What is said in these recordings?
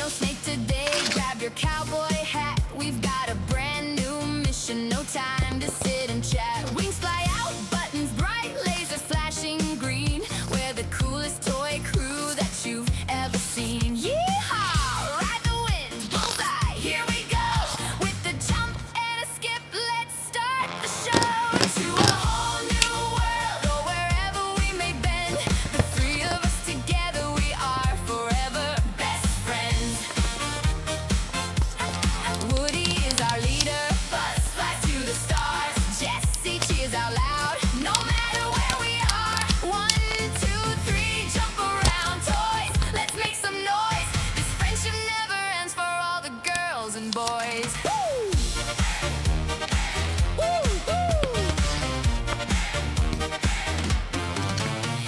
no snake today. Grab your cowboy hat. We've got a brand new mission. No time to sit and chat. Wings fly out, buttons bright, laser flashing green. We're the coolest toy crew that you've ever seen. Yeehaw! Ride the wind, bullseye. Here we go. With the jump and a skip, let's start the show. To a whole new world, or wherever we may bend. The three of us together, we are forever best friends. Woody is our leader. Buzz flies to the stars. Jessie cheers out loud. No matter where we are. 1, 2, 3, jump around, toys. Let's make some noise. This friendship never ends for all the girls and boys. Woo! Woo, woo.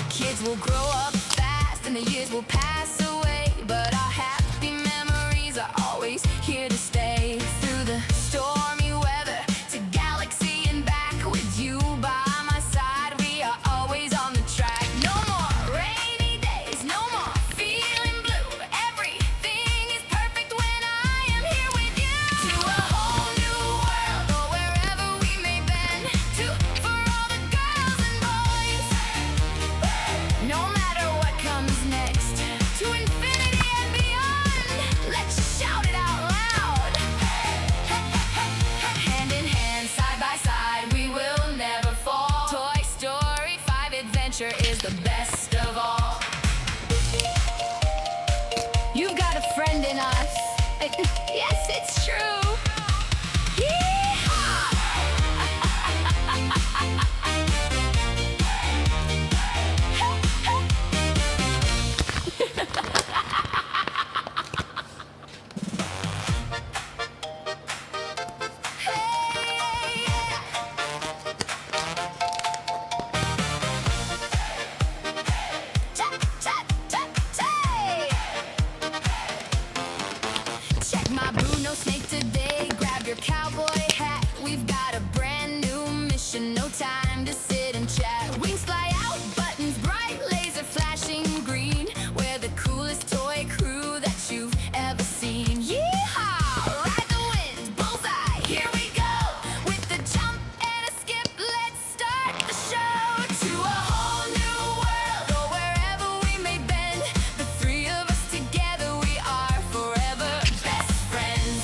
Kids will grow up fast and the years will pass away, but our happy memories are always here to stay. Through the stormy weather, to galaxy and back. With you by my side, we are always on the track. No more rainy days, no more feeling blue. Everything is perfect when I am here with you. To a whole new world, or wherever we may bend. For all the girls and boys. No matter what comes next, to infinity and beyond. Let's shout it out loud. Hand in hand, side by side, we will never fall. Toy Story 5 adventure is the best of all. You've got a friend in us. Yes, it's true. Check my boot, no snake today. Grab your cowboy hat. We've got a brand new mission. No time to sit and chat. Wings fly out, buttons bright, laser flashing green. We're the coolest toy crew that you've ever seen. Yeehaw! Ride the wind, bullseye. Here we go. With the jump and a skip, let's start the show. To a whole new world, or wherever we may bend. The three of us together, we are forever best friends.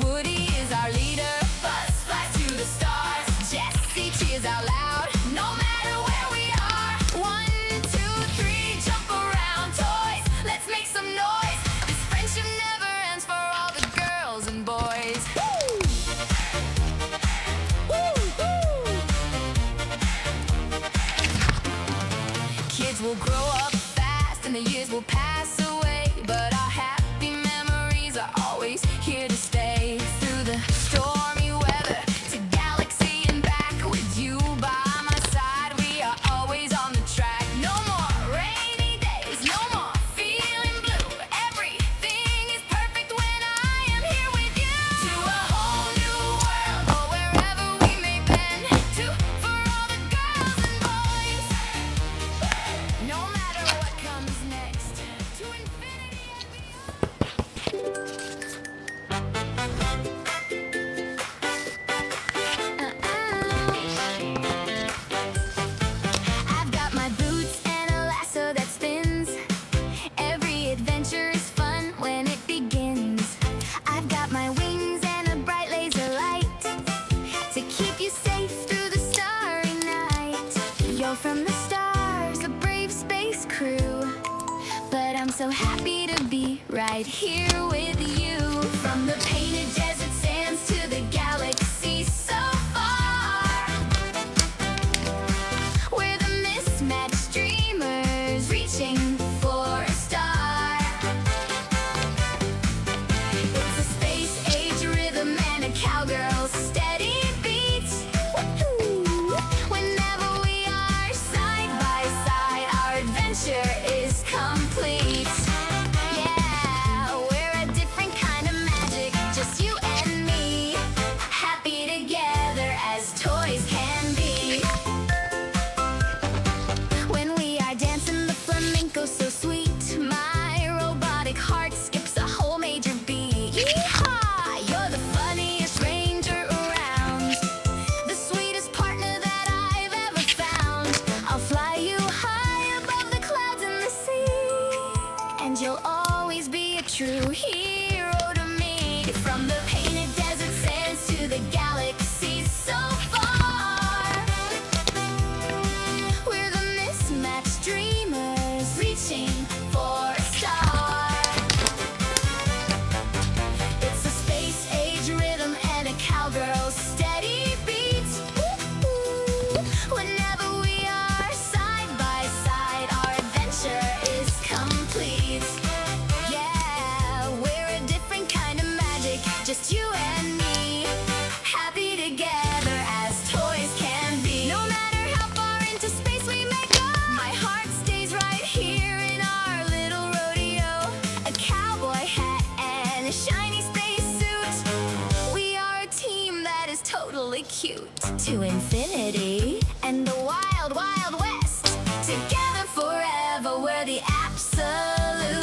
Woody is our leader. Buzz flies to the stars. Jessie cheers out loud. No matter where we are. 1, 2, 3, jump around, toys. Let's make some noise. This friendship never ends for all the girls and boys. Woo! Woo, woo. Kids will grow up fast and the years will pass away, but our happy memories are always here to stay. Through the stormy weather, to galaxy and back. With you by my side, we are always on the track. No more rainy days, no more feeling blue. Everything is perfect when I am here with you. To a whole new world, or wherever we may bend. For all the girls and boys. No matter what comes next, to infinity and I've got my boots and a lasso that spins. Every adventure is fun when it begins. I've got my wings and a bright laser light to keep you safe through the starry night. You're from the stars, a brave space crew, but I'm so happy to be right here with you. From the painted desert sands to the galaxy so far, we're the mismatched dreamers reaching for a star. It's a space age rhythm and a cowgirl's steady beat. Woohoo! Whenever we are side by side, our adventure is complete. Yeah, we're a different kind of magic, just you and me. Happy together as toys can be. When we are dancing the flamenco so sweet, my you'll always be a true hero to me. From the painted desert sands to the galaxies so far, we're the mismatched dreamers reaching for a star. It's a space-age rhythm and a cowgirl's steady beat. Whenever we are side by side, our adventure is complete. Yeah, we're a different kind of magic, just you and me, happy together as toys can be. No matter how far into space we may go, my heart stays right here in our little rodeo. A cowboy hat and a shiny space suit. We are a team that is totally cute. To infinity and the wild, wild west. Together forever, we're the absolute